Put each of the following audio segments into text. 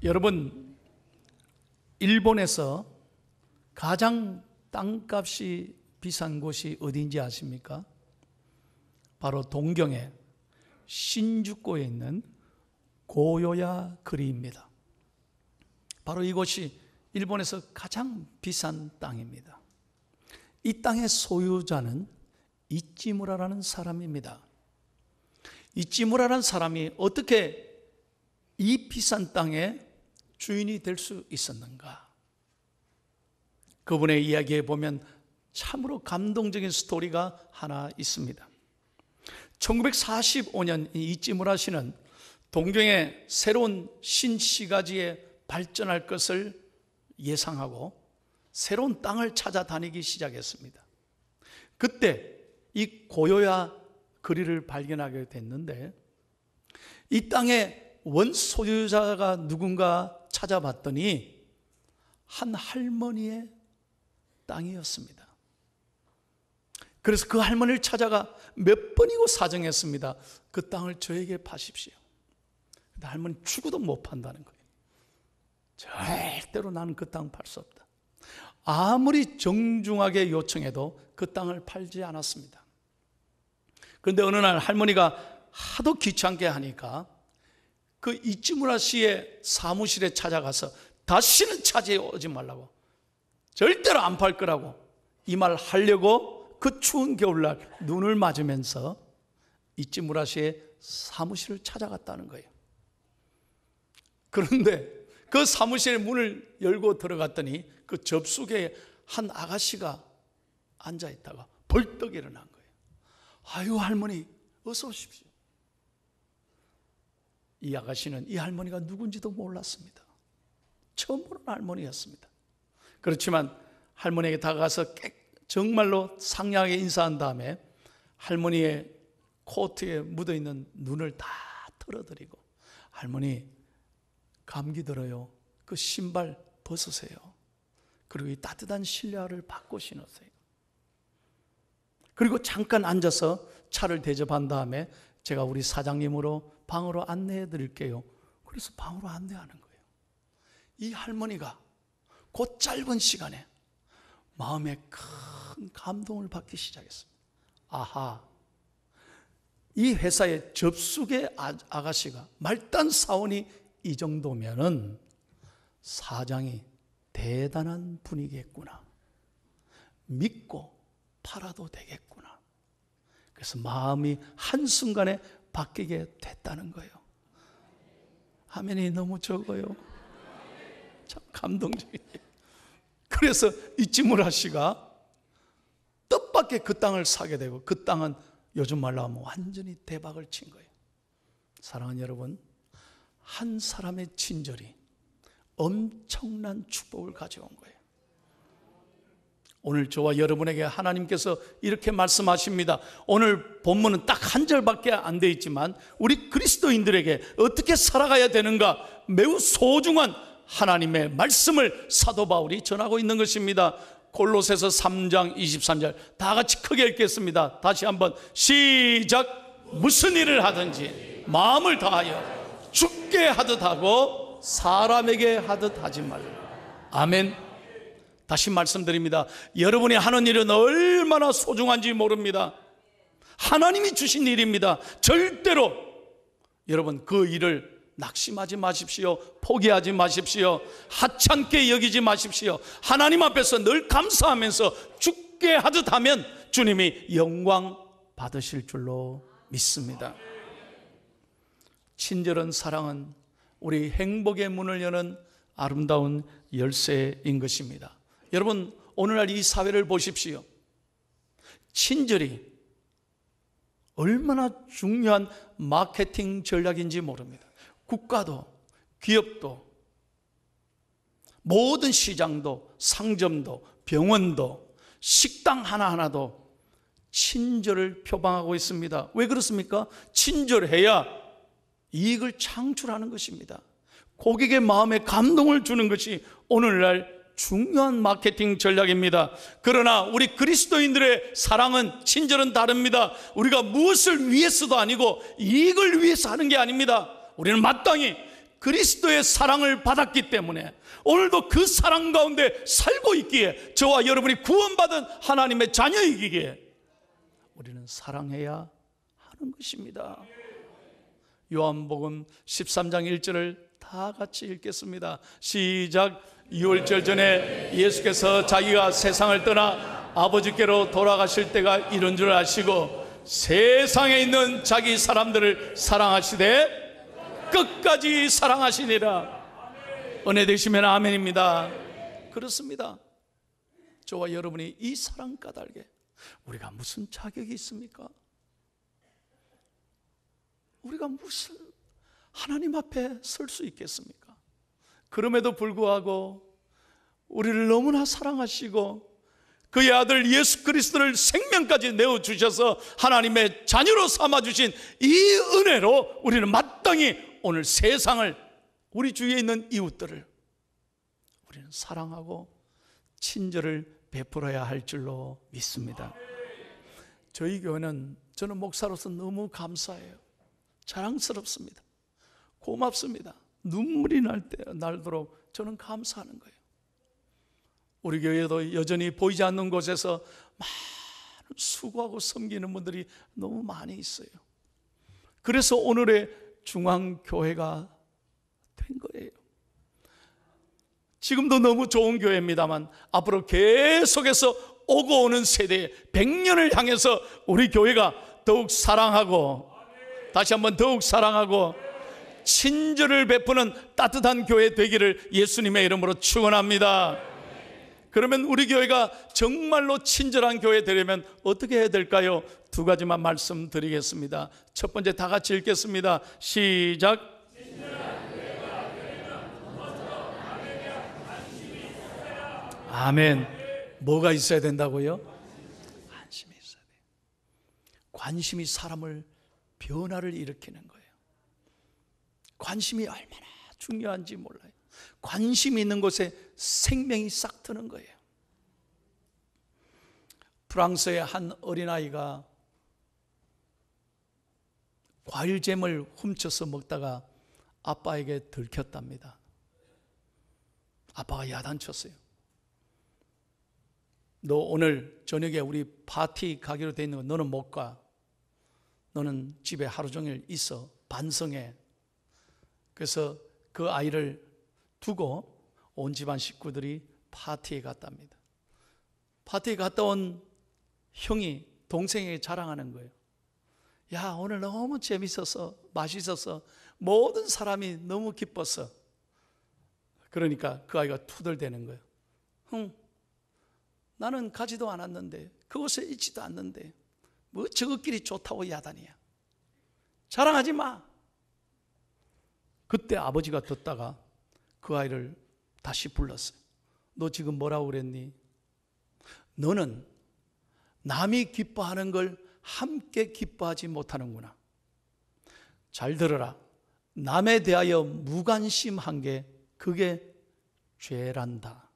여러분, 일본에서 가장 땅값이 비싼 곳이 어딘지 아십니까? 바로 동경의 신주쿠에 있는 고요야 거리입니다. 바로 이곳이 일본에서 가장 비싼 땅입니다. 이 땅의 소유자는 이찌무라라는 사람입니다. 이찌무라라는 사람이 어떻게 이 비싼 땅의 주인이 될 수 있었는가? 그분의 이야기에 보면 참으로 감동적인 스토리가 하나 있습니다. 1945년 이찌무라 씨는 동경의 새로운 신시가지에 발전할 것을 예상하고 새로운 땅을 찾아다니기 시작했습니다. 그때 이 고요야 거리를 발견하게 됐는데, 이 땅의 원소유자가 누군가 찾아봤더니 한 할머니의 땅이었습니다. 그래서 그 할머니를 찾아가 몇 번이고 사정했습니다. 그 땅을 저에게 파십시오. 근데 할머니 죽어도 못 판다는 거예요. 절대로 나는 그 땅 팔 수 없다. 아무리 정중하게 요청해도 그 땅을 팔지 않았습니다. 그런데 어느 날 할머니가 하도 귀찮게 하니까 그 이찌무라 씨의 사무실에 찾아가서 다시는 찾아오지 말라고, 절대로 안 팔 거라고 이 말 하려고 그 추운 겨울날 눈을 맞으면서 이찌무라 씨의 사무실을 찾아갔다는 거예요. 그런데 그 사무실의 문을 열고 들어갔더니 그 접수기에 한 아가씨가 앉아있다가 벌떡 일어난 거예요. 아유, 할머니 어서 오십시오. 이 아가씨는 이 할머니가 누군지도 몰랐습니다. 처음 보는 할머니였습니다. 그렇지만 할머니에게 다가가서 정말로 상냥하게 인사한 다음에 할머니의 코트에 묻어있는 눈을 다 털어드리고, 할머니 감기 들어요. 그 신발 벗으세요. 그리고 이 따뜻한 실내화를 바꿔 신으세요. 그리고 잠깐 앉아서 차를 대접한 다음에 제가 우리 사장님으로 방으로 안내해 드릴게요. 그래서 방으로 안내하는 거예요. 이 할머니가 그 짧은 시간에 마음에 큰 감동을 받기 시작했습니다. 아하, 이 회사의 접수계 아가씨가 말단 사원이 이 정도면은 사장이 대단한 분이겠구나. 믿고 팔아도 되겠구나. 그래서 마음이 한순간에 바뀌게 됐다는 거예요. 아멘이 너무 적어요. 참 감동적이에요. 그래서 이찌무라 씨가 뜻밖의 그 땅을 사게 되고, 그 땅은 요즘 말로 하면 완전히 대박을 친 거예요. 사랑하는 여러분, 한 사람의 친절이 엄청난 축복을 가져온 거예요. 오늘 저와 여러분에게 하나님께서 이렇게 말씀하십니다. 오늘 본문은 딱 한 절밖에 안 돼 있지만 우리 그리스도인들에게 어떻게 살아가야 되는가, 매우 소중한 하나님의 말씀을 사도 바울이 전하고 있는 것입니다. 골로새서 3장 23절 다 같이 크게 읽겠습니다. 다시 한번 시작. 무슨 일을 하든지 마음을 다하여 주께 하듯 하고 사람에게 하듯 하지 말라. 아멘. 다시 말씀드립니다. 여러분이 하는 일은 얼마나 소중한지 모릅니다. 하나님이 주신 일입니다. 절대로 여러분 그 일을 낙심하지 마십시오. 포기하지 마십시오. 하찮게 여기지 마십시오. 하나님 앞에서 늘 감사하면서 주께 하듯 하면 주님이 영광 받으실 줄로 믿습니다. 친절한 사랑은 우리 행복의 문을 여는 아름다운 열쇠인 것입니다. 여러분, 오늘날 이 사회를 보십시오. 친절이 얼마나 중요한 마케팅 전략인지 모릅니다. 국가도, 기업도, 모든 시장도, 상점도, 병원도, 식당 하나하나도 친절을 표방하고 있습니다. 왜 그렇습니까? 친절해야 이익을 창출하는 것입니다. 고객의 마음에 감동을 주는 것이 오늘날 중요한 마케팅 전략입니다. 그러나 우리 그리스도인들의 사랑은, 친절은 다릅니다. 우리가 무엇을 위해서도 아니고 이익을 위해서 하는 게 아닙니다. 우리는 마땅히 그리스도의 사랑을 받았기 때문에 오늘도 그 사랑 가운데 살고 있기에, 저와 여러분이 구원받은 하나님의 자녀이기에 우리는 사랑해야 하는 것입니다. 요한복음 13장 1절을 다 같이 읽겠습니다. 시작. 유월절 전에 예수께서 자기가 세상을 떠나 아버지께로 돌아가실 때가 이른 줄 아시고 세상에 있는 자기 사람들을 사랑하시되 끝까지 사랑하시니라. 은혜 되시면 아멘입니다. 그렇습니다. 저와 여러분이 이 사랑 까닭에 우리가 무슨 자격이 있습니까? 우리가 무슨 하나님 앞에 설 수 있겠습니까? 그럼에도 불구하고 우리를 너무나 사랑하시고 그의 아들 예수 그리스도를 생명까지 내어주셔서 하나님의 자녀로 삼아주신 이 은혜로 우리는 마땅히 오늘 세상을, 우리 주위에 있는 이웃들을 우리는 사랑하고 친절을 베풀어야 할 줄로 믿습니다. 저희 교회는 저는 목사로서 너무 감사해요. 자랑스럽습니다. 고맙습니다. 눈물이 날도록 저는 감사하는 거예요. 우리 교회도 여전히 보이지 않는 곳에서 많은 수고하고 섬기는 분들이 너무 많이 있어요. 그래서 오늘의 중앙교회가 된 거예요. 지금도 너무 좋은 교회입니다만 앞으로 계속해서 오고 오는 세대에 100년을 향해서 우리 교회가 더욱 사랑하고, 다시 한번 더욱 사랑하고 친절을 베푸는 따뜻한 교회 되기를 예수님의 이름으로 축원합니다. 그러면 우리 교회가 정말로 친절한 교회 되려면 어떻게 해야 될까요? 두 가지만 말씀드리겠습니다. 첫 번째, 다 같이 읽겠습니다. 시작. 아멘. 뭐가 있어야 된다고요? 관심이 있어야 돼요. 관심이 사람을 변화를 일으키는 거예요. 관심이 얼마나 중요한지 몰라요. 관심이 있는 곳에 생명이 싹 트는 거예요. 프랑스의 한 어린아이가 과일잼을 훔쳐서 먹다가 아빠에게 들켰답니다. 아빠가 야단쳤어요. 너 오늘 저녁에 우리 파티 가기로 돼 있는 거 너는 못 가. 너는 집에 하루 종일 있어. 반성해. 그래서 그 아이를 두고 온 집안 식구들이 파티에 갔답니다. 파티에 갔다 온 형이 동생에게 자랑하는 거예요. 야, 오늘 너무 재밌어서 맛있어서 모든 사람이 너무 기뻤어. 그러니까 그 아이가 투덜대는 거예요. 나는 가지도 않았는데, 그곳에 있지도 않는데 뭐 저것끼리 좋다고 야단이야. 자랑하지 마. 그때 아버지가 듣다가 그 아이를 다시 불렀어요. 너 지금 뭐라고 그랬니? 너는 남이 기뻐하는 걸 함께 기뻐하지 못하는구나. 잘 들어라. 남에 대하여 무관심한 게 그게 죄란다.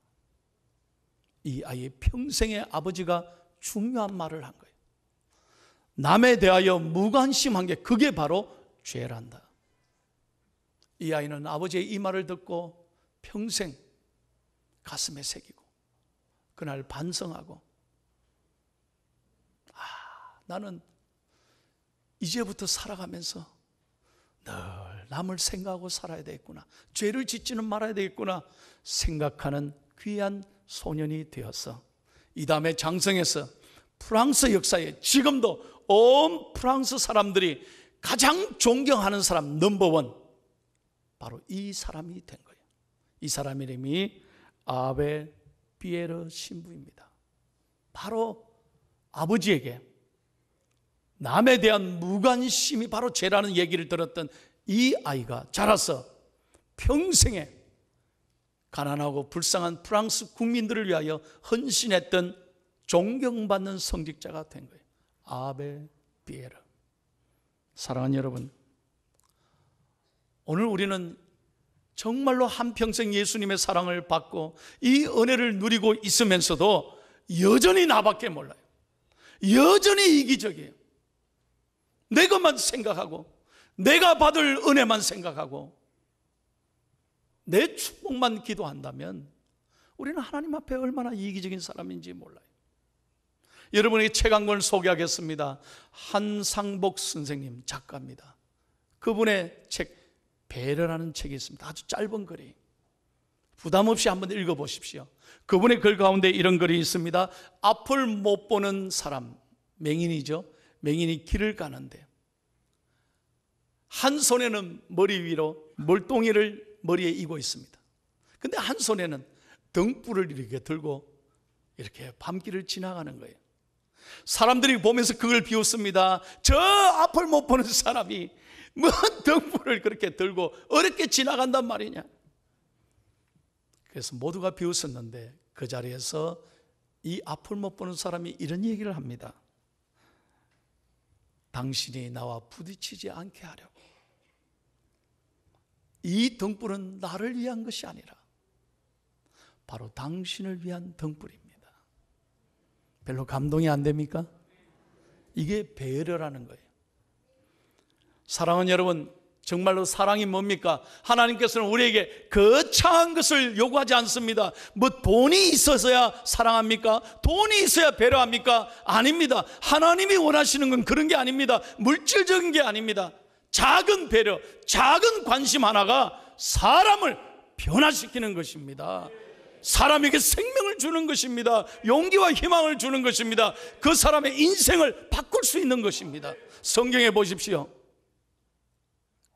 이 아이의 평생의 아버지가 중요한 말을 한 거예요. 남에 대하여 무관심한 게 그게 바로 죄란다. 이 아이는 아버지의 이 말을 듣고 평생 가슴에 새기고 그날 반성하고, 나는 이제부터 살아가면서 늘 남을 생각하고 살아야 되겠구나, 죄를 짓지는 말아야 되겠구나 생각하는 귀한 소년이 되어서 이 다음에 장성해서 프랑스 역사에 지금도 온 프랑스 사람들이 가장 존경하는 사람 넘버원, 바로 이 사람이 된 거예요. 이 사람 이름이 아베 피에르 신부입니다. 바로 아버지에게 남에 대한 무관심이 바로 죄라는 얘기를 들었던 이 아이가 자라서 평생에 가난하고 불쌍한 프랑스 국민들을 위하여 헌신했던 존경받는 성직자가 된 거예요. 아베 피에르. 사랑하는 여러분, 오늘 우리는 정말로 한평생 예수님의 사랑을 받고 이 은혜를 누리고 있으면서도 여전히 나밖에 몰라요. 여전히 이기적이에요. 내 것만 생각하고 내가 받을 은혜만 생각하고 내 축복만 기도한다면 우리는 하나님 앞에 얼마나 이기적인 사람인지 몰라요. 여러분에게 책 한 권 소개하겠습니다. 한상복 선생님 작가입니다. 그분의 책 배려라는 책이 있습니다. 아주 짧은 글이 부담 없이 한번 읽어보십시오. 그분의 글 가운데 이런 글이 있습니다. 앞을 못 보는 사람, 맹인이죠. 맹인이 길을 가는데 한 손에는 머리 위로 멀동이를 머리에 이고 있습니다. 근데 한 손에는 등불을 이렇게 들고 이렇게 밤길을 지나가는 거예요. 사람들이 보면서 그걸 비웃습니다. 저 앞을 못 보는 사람이 뭔 등불을 그렇게 들고 어렵게 지나간단 말이냐. 그래서 모두가 비웃었는데 그 자리에서 이 앞을 못 보는 사람이 이런 얘기를 합니다. 당신이 나와 부딪히지 않게 하려고. 이 등불은 나를 위한 것이 아니라 바로 당신을 위한 등불입니다. 별로 감동이 안 됩니까? 이게 배려라는 거예요. 사랑하는 여러분, 정말로 사랑이 뭡니까? 하나님께서는 우리에게 거창한 것을 요구하지 않습니다. 뭐 돈이 있어서야 사랑합니까? 돈이 있어야 배려합니까? 아닙니다. 하나님이 원하시는 건 그런 게 아닙니다. 물질적인 게 아닙니다. 작은 배려, 작은 관심 하나가 사람을 변화시키는 것입니다. 사람에게 생명을 주는 것입니다. 용기와 희망을 주는 것입니다. 그 사람의 인생을 바꿀 수 있는 것입니다. 성경에 보십시오.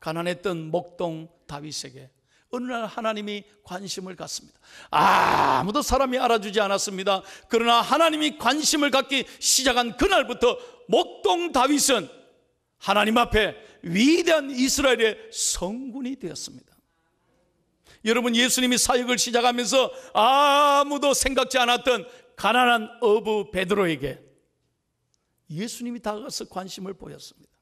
가난했던 목동 다윗에게 어느 날 하나님이 관심을 갖습니다. 아무도 사람이 알아주지 않았습니다. 그러나 하나님이 관심을 갖기 시작한 그날부터 목동 다윗은 하나님 앞에 위대한 이스라엘의 성군이 되었습니다. 여러분, 예수님이 사역을 시작하면서 아무도 생각지 않았던 가난한 어부 베드로에게 예수님이 다가가서 관심을 보였습니다.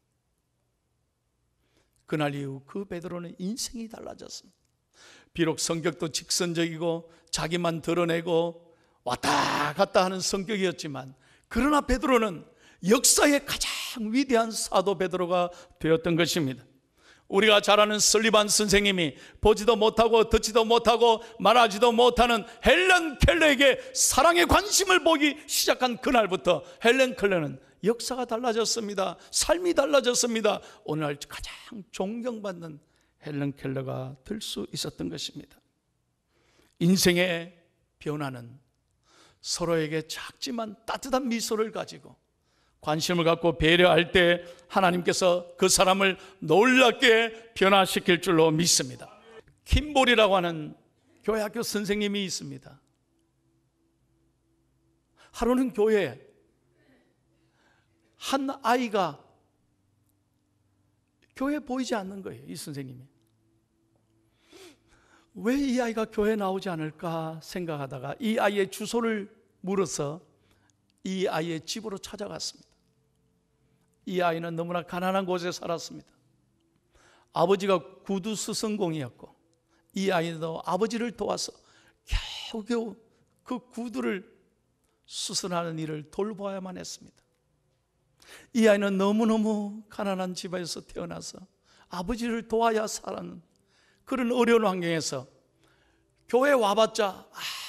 그날 이후 그 베드로는 인생이 달라졌습니다. 비록 성격도 직선적이고 자기만 드러내고 왔다 갔다 하는 성격이었지만 그러나 베드로는 역사의 가장 위대한 사도 베드로가 되었던 것입니다. 우리가 잘 아는 설리반 선생님이 보지도 못하고 듣지도 못하고 말하지도 못하는 헬렌 켈러에게 사랑의 관심을 보기 시작한 그날부터 헬렌 켈러는 역사가 달라졌습니다. 삶이 달라졌습니다. 오늘날 가장 존경받는 헬렌 켈러가 될 수 있었던 것입니다. 인생의 변화는 서로에게 작지만 따뜻한 미소를 가지고 관심을 갖고 배려할 때 하나님께서 그 사람을 놀랍게 변화시킬 줄로 믿습니다. 킴볼이라고 하는 교회 학교 선생님이 있습니다. 하루는 교회에 한 아이가 교회에 보이지 않는 거예요. 이 선생님이. 왜 이 아이가 교회에 나오지 않을까 생각하다가 이 아이의 주소를 물어서 이 아이의 집으로 찾아갔습니다. 이 아이는 너무나 가난한 곳에 살았습니다. 아버지가 구두 수선공이었고 이 아이도 아버지를 도와서 겨우겨우 그 구두를 수선하는 일을 돌보아야만 했습니다. 이 아이는 너무너무 가난한 집에서 태어나서 아버지를 도와야 사는 그런 어려운 환경에서 교회에 와봤자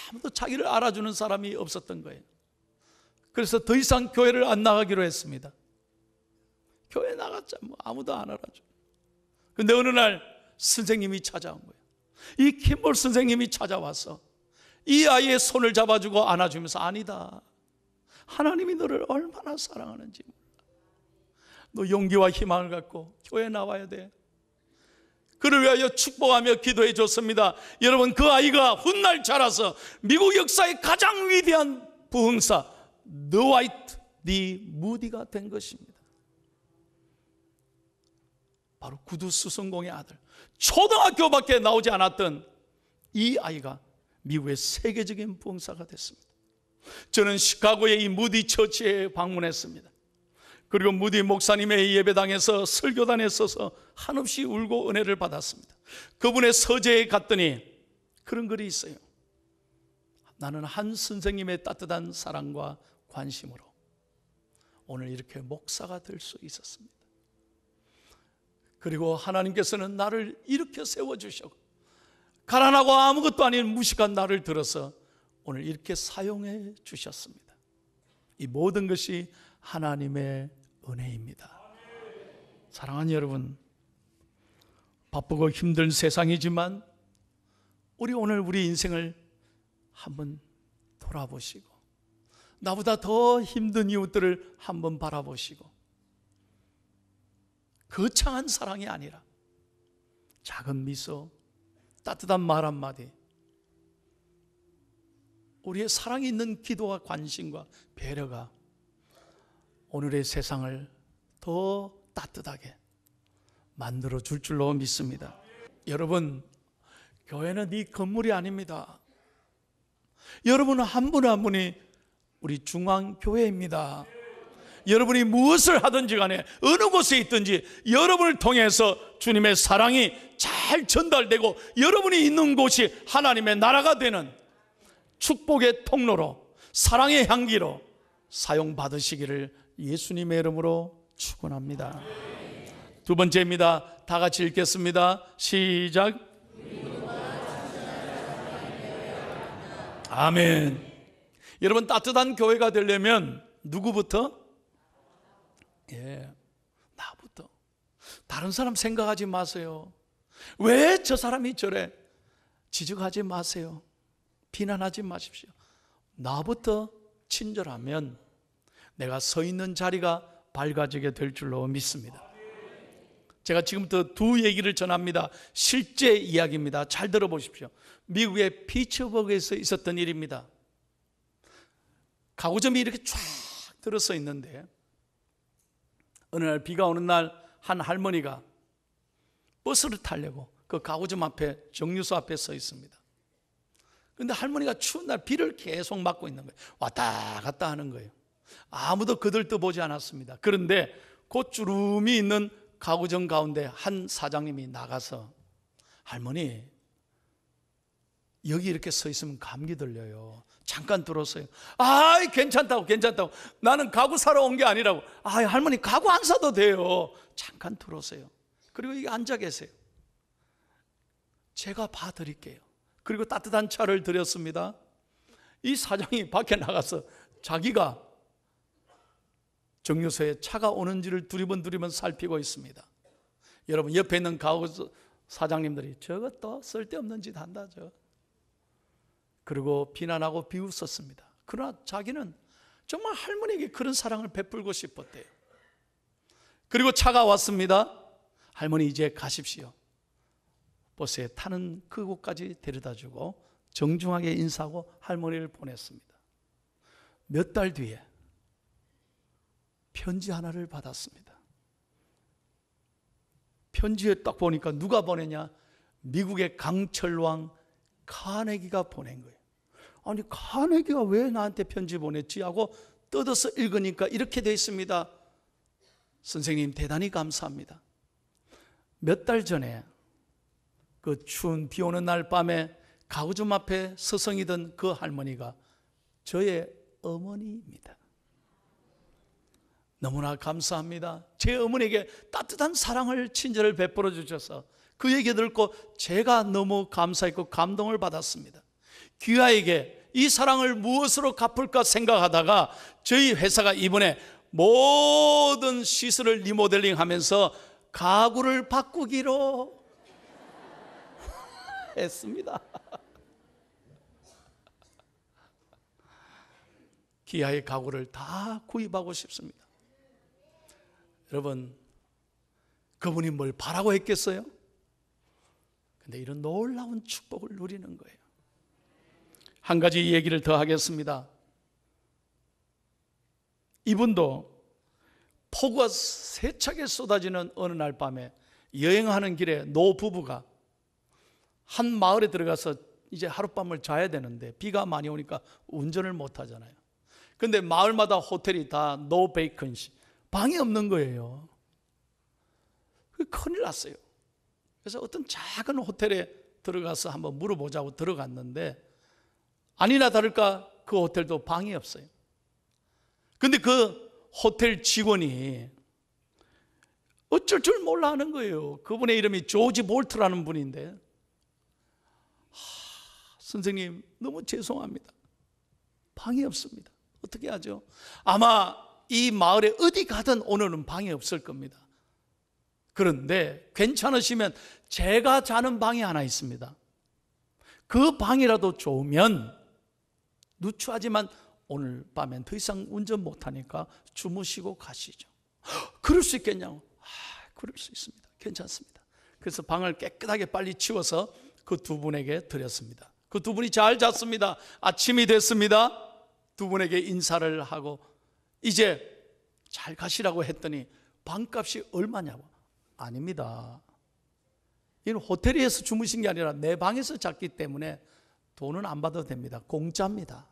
아무도 자기를 알아주는 사람이 없었던 거예요. 그래서 더 이상 교회를 안 나가기로 했습니다. 교회 나갔자 뭐 아무도 안 알아줘. 근데 어느 날 선생님이 찾아온 거예요. 이 킴볼 선생님이 찾아와서 이 아이의 손을 잡아주고 안아주면서 아니다. 하나님이 너를 얼마나 사랑하는지 몰라. 너 용기와 희망을 갖고 교회에 나와야 돼. 그를 위하여 축복하며 기도해 줬습니다. 여러분, 그 아이가 훗날 자라서 미국 역사의 가장 위대한 부흥사 드와이트 D 무디가 된 것입니다. 바로 구두 수선공의 아들, 초등학교밖에 나오지 않았던 이 아이가 미국의 세계적인 부흥사가 됐습니다. 저는 시카고의 이 무디 처치에 방문했습니다. 그리고 무디 목사님의 예배당에서 설교단에 서서 한없이 울고 은혜를 받았습니다. 그분의 서재에 갔더니 그런 글이 있어요. 나는 한 선생님의 따뜻한 사랑과 관심으로 오늘 이렇게 목사가 될 수 있었습니다. 그리고 하나님께서는 나를 이렇게 세워주셨고 가난하고 아무것도 아닌 무식한 나를 들어서 오늘 이렇게 사용해 주셨습니다. 이 모든 것이 하나님의 은혜입니다. 사랑하는 여러분, 바쁘고 힘든 세상이지만 우리 오늘 우리 인생을 한번 돌아보시고 나보다 더 힘든 이웃들을 한번 바라보시고 거창한 사랑이 아니라 작은 미소, 따뜻한 말 한마디, 우리의 사랑이 있는 기도와 관심과 배려가 오늘의 세상을 더 따뜻하게 만들어 줄 줄로 믿습니다. 여러분, 교회는 이 건물이 아닙니다. 여러분 한 분 한 분이 우리 중앙교회입니다. 여러분이 무엇을 하든지 간에 어느 곳에 있든지 여러분을 통해서 주님의 사랑이 잘 전달되고 여러분이 있는 곳이 하나님의 나라가 되는 축복의 통로로, 사랑의 향기로 사용받으시기를 예수님의 이름으로 축원합니다. 두 번째입니다. 다 같이 읽겠습니다. 시작. 아멘. 여러분, 따뜻한 교회가 되려면 누구부터? 나부터. 다른 사람 생각하지 마세요. 왜 저 사람이 저래? 지적하지 마세요. 비난하지 마십시오. 나부터 친절하면 내가 서 있는 자리가 밝아지게 될 줄로 믿습니다. 제가 지금부터 두 얘기를 전합니다. 실제 이야기입니다. 잘 들어보십시오. 미국의 피츠버그에서 있었던 일입니다. 가구점이 이렇게 쫙 들어서 있는데 어느 날 비가 오는 날 한 할머니가 버스를 타려고 그 가구점 앞에 정류소 앞에 서 있습니다. 그런데 할머니가 추운 날 비를 계속 맞고 있는 거예요. 왔다 갔다 하는 거예요. 아무도 거들떠보지 않았습니다. 그런데 곧 주름이 있는 가구점 가운데 한 사장님이 나가서 할머니, 여기 이렇게 서 있으면 감기 들려요. 잠깐 들었어요. 괜찮다고. 나는 가구 사러 온 게 아니라고. 할머니 가구 안 사도 돼요. 잠깐 들었어요. 그리고 여기 앉아 계세요. 제가 봐드릴게요. 그리고 따뜻한 차를 드렸습니다. 이 사장이 밖에 나가서 자기가 정류소에 차가 오는지를 두리번 살피고 있습니다. 여러분, 옆에 있는 가구 사장님들이 저것도 쓸데없는 짓 한다. 그리고 비난하고 비웃었습니다. 그러나 자기는 정말 할머니에게 그런 사랑을 베풀고 싶었대요. 그리고 차가 왔습니다. 할머니 이제 가십시오. 버스에 타는 그곳까지 데려다주고 정중하게 인사하고 할머니를 보냈습니다. 몇 달 뒤에 편지 하나를 받았습니다. 편지에 딱 보니까 누가 보내냐? 미국의 강철왕 카네기가 보낸 거예요. 아니, 카네기가 왜 나한테 편지 보냈지? 하고 뜯어서 읽으니까 이렇게 되어 있습니다. 선생님 대단히 감사합니다. 몇 달 전에 그 추운 비 오는 날 밤에 가구점 앞에 서성이던 그 할머니가 저의 어머니입니다. 너무나 감사합니다. 제 어머니에게 따뜻한 사랑을, 친절을 베풀어 주셔서 그 얘기 듣고 제가 너무 감사했고 감동을 받았습니다. 귀하에게 이 사랑을 무엇으로 갚을까 생각하다가 저희 회사가 이번에 모든 시설을 리모델링 하면서 가구를 바꾸기로 했습니다. 귀하의 가구를 다 구입하고 싶습니다. 여러분, 그분이 뭘 바라고 했겠어요? 근데 이런 놀라운 축복을 누리는 거예요. 한 가지 얘기를 더 하겠습니다. 이분도 폭우가 세차게 쏟아지는 어느 날 밤에 여행하는 길에 노부부가 한 마을에 들어가서 이제 하룻밤을 자야 되는데 비가 많이 오니까 운전을 못 하잖아요. 근데 마을마다 호텔이 다 노 베이컨시, 방이 없는 거예요. 큰일 났어요. 그래서 어떤 작은 호텔에 들어가서 한번 물어보자고 들어갔는데 아니나 다를까 그 호텔도 방이 없어요. 근데 그 호텔 직원이 어쩔 줄 몰라 하는 거예요. 그분의 이름이 조지 볼트라는 분인데 선생님 너무 죄송합니다. 방이 없습니다. 어떻게 하죠? 아마 이 마을에 어디 가든 오늘은 방이 없을 겁니다. 그런데 괜찮으시면 제가 자는 방이 하나 있습니다. 그 방이라도 좋으면, 누추하지만 오늘 밤엔 더 이상 운전 못하니까 주무시고 가시죠. 그럴 수 있겠냐고? 그럴 수 있습니다. 괜찮습니다. 그래서 방을 깨끗하게 빨리 치워서 그 두 분에게 드렸습니다. 그 두 분이 잘 잤습니다. 아침이 됐습니다. 두 분에게 인사를 하고 이제 잘 가시라고 했더니 방값이 얼마냐고? 아닙니다. 이는 호텔에서 주무신 게 아니라 내 방에서 잤기 때문에 돈은 안 받아도 됩니다. 공짜입니다.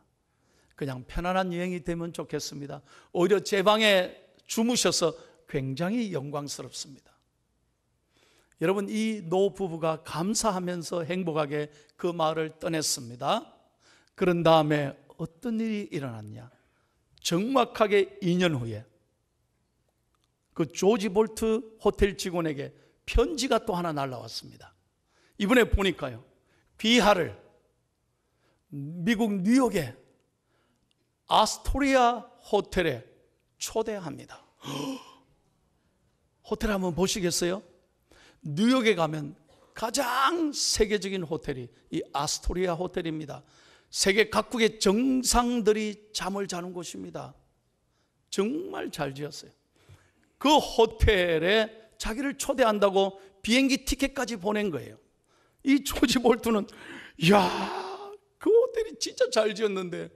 그냥 편안한 여행이 되면 좋겠습니다. 오히려 제 방에 주무셔서 굉장히 영광스럽습니다. 여러분, 이 노부부가 감사하면서 행복하게 그 마을을 떠났습니다. 그런 다음에 어떤 일이 일어났냐? 정확하게 2년 후에 그 조지 볼트 호텔 직원에게 편지가 또 하나 날라왔습니다. 이번에 보니까요, 귀하를 미국 뉴욕의 아스토리아 호텔에 초대합니다. 호텔 한번 보시겠어요? 뉴욕에 가면 가장 세계적인 호텔이 이 아스토리아 호텔입니다. 세계 각국의 정상들이 잠을 자는 곳입니다. 정말 잘 지었어요. 그 호텔에 자기를 초대한다고 비행기 티켓까지 보낸 거예요. 이 조지 볼트는 이야, 그 호텔이 진짜 잘 지었는데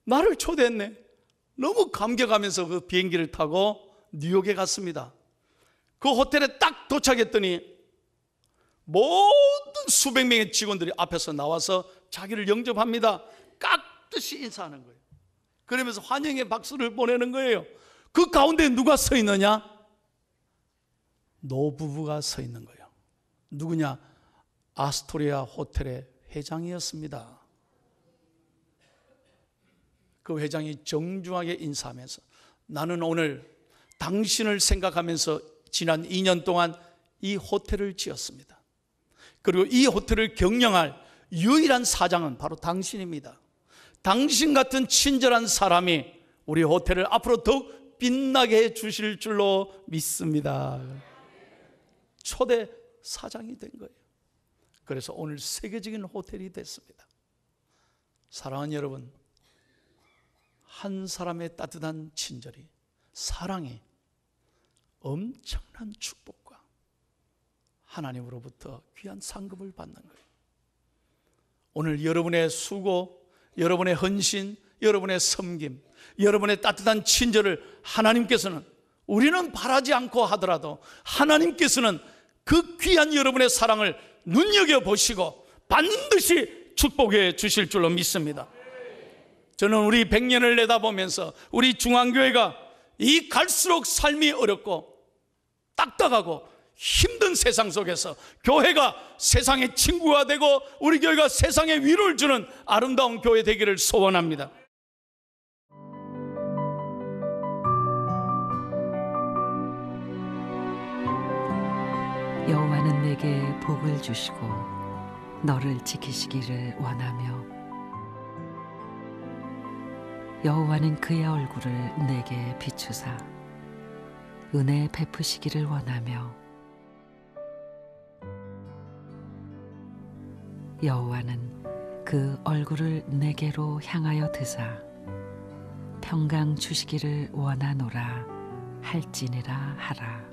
나를 초대했네. 너무 감격하면서 그 비행기를 타고 뉴욕에 갔습니다. 그 호텔에 딱 도착했더니 모든 수백 명의 직원들이 앞에서 나와서 자기를 영접합니다. 깍듯이 인사하는 거예요. 그러면서 환영의 박수를 보내는 거예요. 그 가운데 누가 서 있느냐? 노부부가 서 있는 거예요. 누구냐? 아스토리아 호텔의 회장이었습니다. 그 회장이 정중하게 인사하면서, 나는 오늘 당신을 생각하면서 지난 2년 동안 이 호텔을 지었습니다. 그리고 이 호텔을 경영할 유일한 사장은 바로 당신입니다. 당신 같은 친절한 사람이 우리 호텔을 앞으로 더욱 빛나게 해 주실 줄로 믿습니다. 초대 사장이 된 거예요. 그래서 오늘 세계적인 호텔이 됐습니다. 사랑하는 여러분, 한 사람의 따뜻한 친절이, 사랑이 엄청난 축복과 하나님으로부터 귀한 상급을 받는 거예요. 오늘 여러분의 수고, 여러분의 헌신, 여러분의 섬김, 여러분의 따뜻한 친절을 하나님께서는, 우리는 바라지 않고 하더라도 하나님께서는 그 귀한 여러분의 사랑을 눈여겨보시고 반드시 축복해 주실 줄로 믿습니다. 저는 우리 100년을 내다보면서 우리 중앙교회가 이 갈수록 삶이 어렵고 딱딱하고 힘든 세상 속에서 교회가 세상의 친구가 되고 우리 교회가 세상에 위로를 주는 아름다운 교회 되기를 소원합니다. 여호와는 내게 복을 주시고 너를 지키시기를 원하며, 여호와는 그의 얼굴을 내게 비추사 은혜 베푸시기를 원하며, 여호와는 그 얼굴을 내게로 향하여 드사 평강 주시기를 원하노라 할지니라 하라.